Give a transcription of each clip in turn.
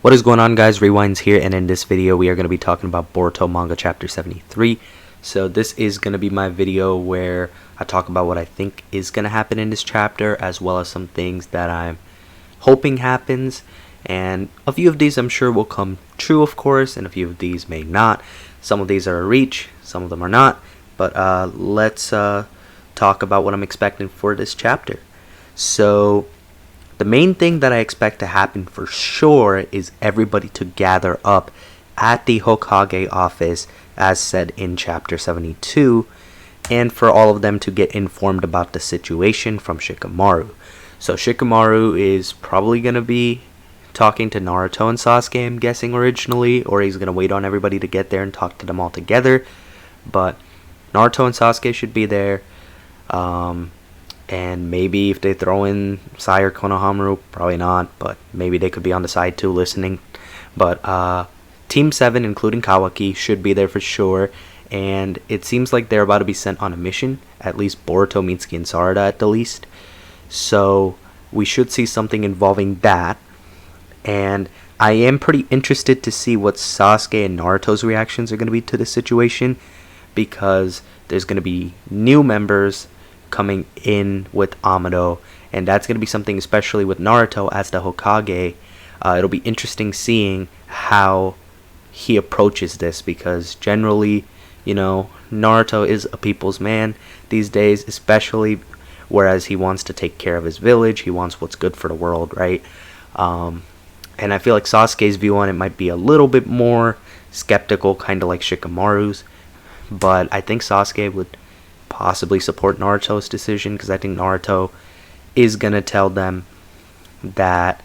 What is going on, guys? Rewinds here, and in this video we are going to be talking about Boruto Manga Chapter 73. So this is going to be my video where I talk about what I think is going to happen in this chapter, as well as some things that I'm hoping happens. And a few of these I'm sure will come true, of course, and a few of these may not. Some of these are a reach, some of them are not. But let's talk about what I'm expecting for this chapter. So the main thing that I expect to happen for sure is everybody to gather up at the Hokage office, as said in Chapter 72, and for all of them to get informed about the situation from Shikamaru. So Shikamaru is probably going to be talking to Naruto and Sasuke, I'm guessing, originally, or he's going to wait on everybody to get there and talk to them all together. But Naruto and Sasuke should be there. And maybe if they throw in Sai or Konohamaru, probably not, but maybe they could be on the side too listening. But Team 7, including Kawaki, should be there for sure. And it seems like they're about to be sent on a mission. At least Boruto, Mitsuki, and Sarada at the least. So we should see something involving that. And I am pretty interested to see what Sasuke and Naruto's reactions are going to be to the situation, because there's going to be new members coming in with Amado, and that's going to be something, especially with Naruto as the Hokage. It'll be interesting seeing how he approaches this, because generally, Naruto is a people's man these days, especially whereas he wants to take care of his village, he wants what's good for the world, right? And I feel like Sasuke's view on it might be a little bit more skeptical, kind of like Shikamaru's, but I think Sasuke would possibly support Naruto's decision, because I think Naruto is going to tell them that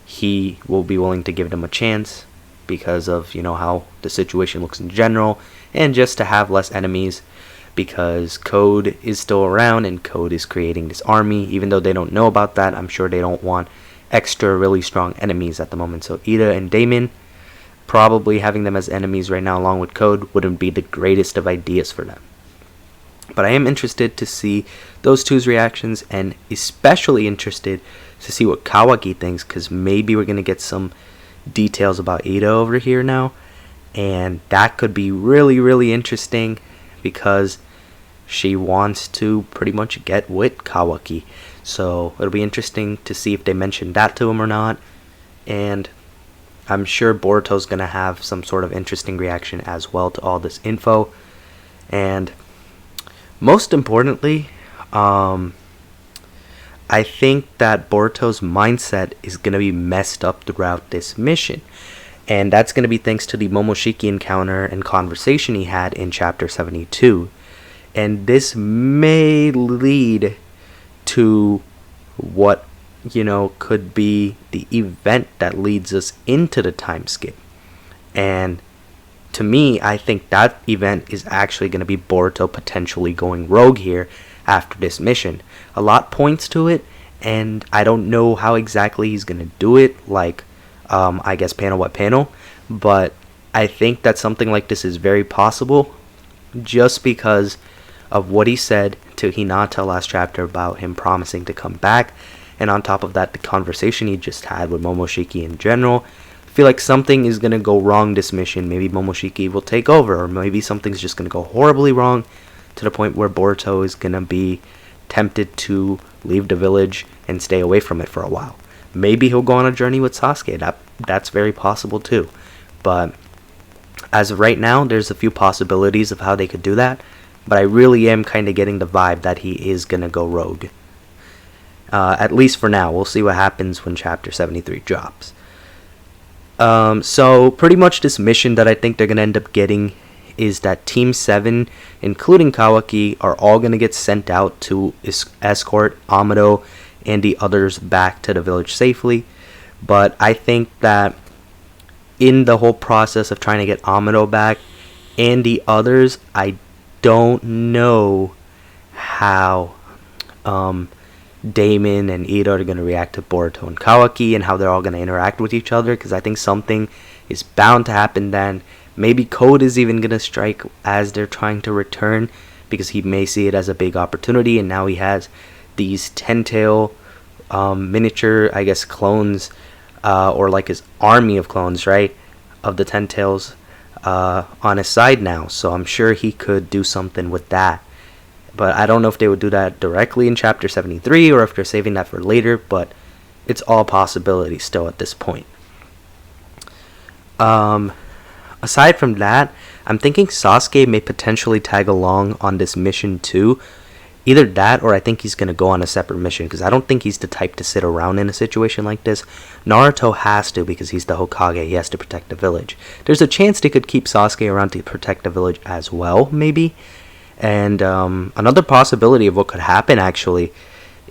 he will be willing to give them a chance because of, how the situation looks in general, and just to have less enemies, because Code is still around and Code is creating this army. Even though they don't know about that, I'm sure they don't want extra really strong enemies at the moment. So Ida and Damon, probably having them as enemies right now along with Code wouldn't be the greatest of ideas for them. But I am interested to see those two's reactions, and especially interested to see what Kawaki thinks, because maybe we're going to get some details about Ida over here now, and that could be really, really interesting, because she wants to pretty much get with Kawaki. So it'll be interesting to see if they mention that to him or not, and I'm sure Boruto's going to have some sort of interesting reaction as well to all this info. And most importantly, I think that Boruto's mindset is going to be messed up throughout this mission. And that's going to be thanks to the Momoshiki encounter and conversation he had in Chapter 72. And this may lead to what, could be the event that leads us into the time skip. And to me, I think that event is actually going to be Boruto potentially going rogue here after this mission. A lot points to it, and I don't know how exactly he's going to do it, like, I guess panel by panel, but I think that something like this is very possible, just because of what he said to Hinata last chapter about him promising to come back, and on top of that, the conversation he just had with Momoshiki in general. I feel like something is going to go wrong this mission. Maybe Momoshiki will take over, or maybe something's just going to go horribly wrong to the point where Boruto is going to be tempted to leave the village and stay away from it for a while. Maybe he'll go on a journey with Sasuke. That's very possible too. But as of right now, there's a few possibilities of how they could do that, but I really am kind of getting the vibe that he is going to go rogue. At least for now. We'll see what happens when Chapter 73 drops. So pretty much this mission that I think they're going to end up getting is that Team 7, including Kawaki, are all going to get sent out to escort Amado and the others back to the village safely. But I think that in the whole process of trying to get Amado back and the others, I don't know how Damon and Ida are going to react to Boruto and Kawaki, and how they're all going to interact with each other, because I think something is bound to happen then. Maybe Code is even going to strike as they're trying to return, because he may see it as a big opportunity, and now he has these 10-tail miniature, I guess, clones or like his army of clones, right, of the Ten Tails on his side now. So I'm sure he could do something with that. But I don't know if they would do that directly in Chapter 73 or if they're saving that for later, but it's all possibilities still at this point. Aside from that, I'm thinking Sasuke may potentially tag along on this mission too. Either that or I think he's going to go on a separate mission, because I don't think he's the type to sit around in a situation like this. Naruto has to, because he's the Hokage. He has to protect the village. There's a chance they could keep Sasuke around to protect the village as well, maybe. And another possibility of what could happen actually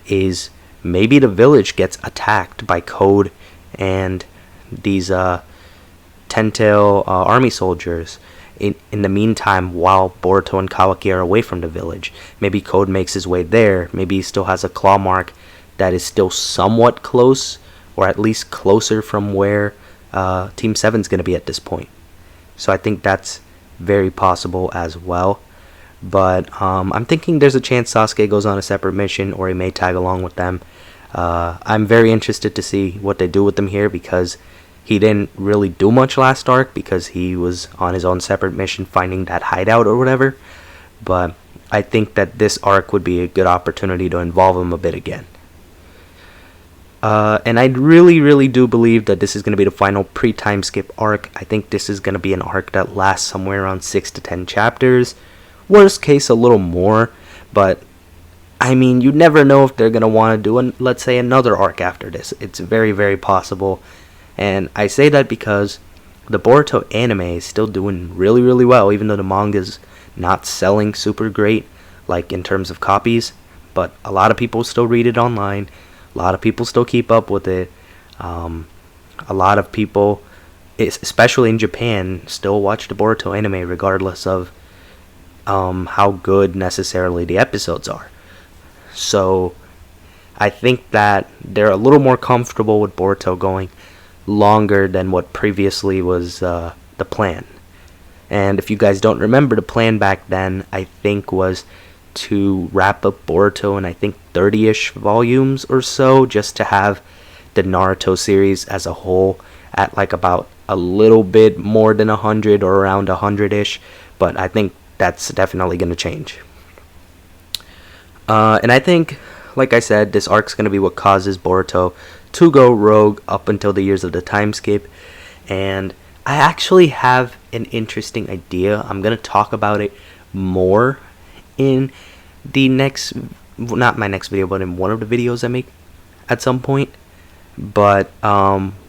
is maybe the village gets attacked by Code and these Ten-Tail army soldiers. In the meantime, while Boruto and Kawaki are away from the village, maybe Code makes his way there. Maybe he still has a claw mark that is still somewhat close, or at least closer from where Team 7's going to be at this point. So I think that's very possible as well. But I'm thinking there's a chance Sasuke goes on a separate mission, or he may tag along with them. I'm very interested to see what they do with him here, because he didn't really do much last arc because he was on his own separate mission finding that hideout or whatever. But I think that this arc would be a good opportunity to involve him a bit again. And I really do believe that this is going to be the final pre-time skip arc. I think this is going to be an arc that lasts somewhere around 6 to 10 chapters. Worst case, a little more. But, I mean, you never know if they're going to want to do, let's say, another arc after this. It's very possible. And I say that because the Boruto anime is still doing really well, even though the manga's not selling super great, like in terms of copies. But a lot of people still read it online. A lot of people still keep up with it. A lot of people, especially in Japan, still watch the Boruto anime regardless of how good necessarily the episodes are. So I think that they're a little more comfortable with Boruto going longer than what previously was the plan. And if you guys don't remember, the plan back then, I think, was to wrap up Boruto in, I think, 30-ish volumes or so, just to have the Naruto series as a whole at like about a little bit more than 100 or around 100-ish. But I think that's definitely going to change. And I think, like I said, this arc's going to be what causes Boruto to go rogue up until the years of the time skip. And I actually have an interesting idea. I'm going to talk about it more in the next, not my next video, but in one of the videos I make at some point. But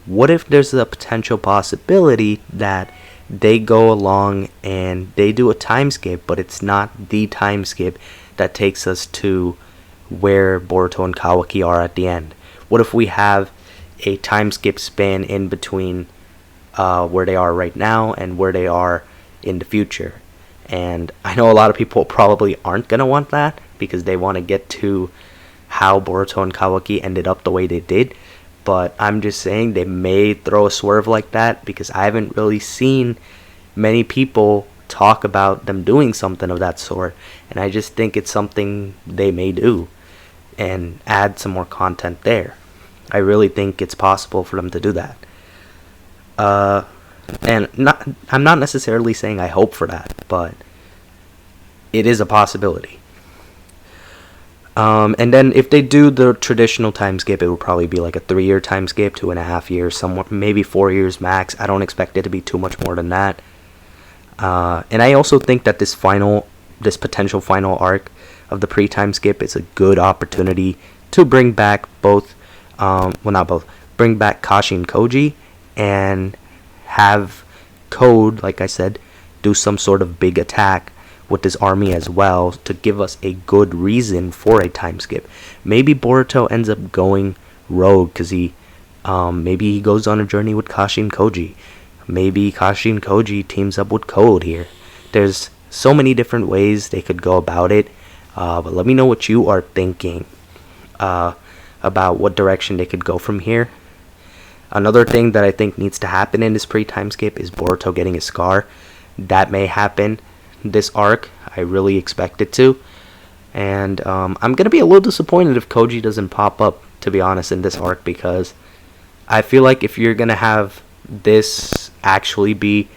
what if there's a potential possibility that they go along and they do a time skip, but it's not the time skip that takes us to where Boruto and Kawaki are at the end? What if we have a time skip span in between where they are right now and where they are in the future? And I know a lot of people probably aren't going to want that, because they want to get to how Boruto and Kawaki ended up the way they did. But I'm just saying they may throw a swerve like that, because I haven't really seen many people talk about them doing something of that sort. And I just think it's something they may do and add some more content there. I really think it's possible for them to do that. And I'm not necessarily saying I hope for that, but it is a possibility. And then if they do the traditional time skip, it would probably be like a 3-year time skip, 2.5 years, somewhat, maybe 4 years max. I don't expect it to be too much more than that. And I also think that this potential final arc of the pre-time skip is a good opportunity to bring back bring back Kashi and Koji, and have Code, like I said, do some sort of big attack with this army as well, to give us a good reason for a time skip. Maybe Boruto ends up going rogue because maybe he goes on a journey with Kashi and Koji. Maybe Kashi and Koji teams up with Code here. There's so many different ways they could go about it, but let me know what you are thinking about what direction they could go from here. Another thing that I think needs to happen in this pre-time skip is Boruto getting a scar. That may happen this arc. I really expect it to. And I'm going to be a little disappointed if Koji doesn't pop up, to be honest, in this arc, because I feel like if you're gonna have this actually be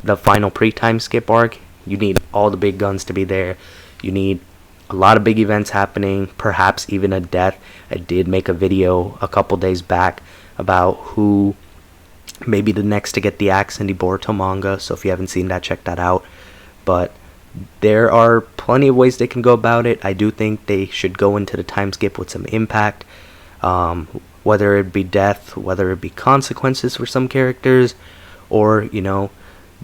the final pre-time skip arc, you need all the big guns to be there. You need a lot of big events happening, perhaps even a death. I did make a video a couple days back about who may be the next to get the axe in the Boruto manga, so if you haven't seen that, check that out. But there are plenty of ways they can go about it. I do think they should go into the time skip with some impact, whether it be death, whether it be consequences for some characters, or, you know,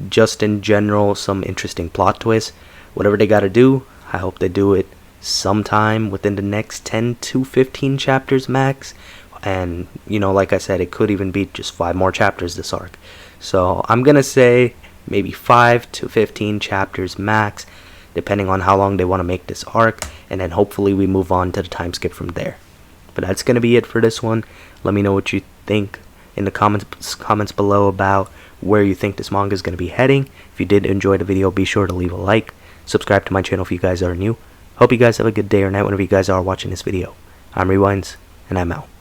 just in general some interesting plot twists. Whatever they gotta do, I hope they do it sometime within the next 10 to 15 chapters max. And, you know, like I said, it could even be just 5 more chapters this arc. So I'm gonna say maybe 5 to 15 chapters max, depending on how long they want to make this arc, and then hopefully we move on to the time skip from there. But that's gonna be it for this one. Let me know what you think in the comments below about where you think this manga is gonna be heading. If you did enjoy the video, be sure to leave a like, subscribe to my channel if you guys are new. Hope you guys have a good day or night whenever you guys are watching this video. I'm Rewinds, and I'm out.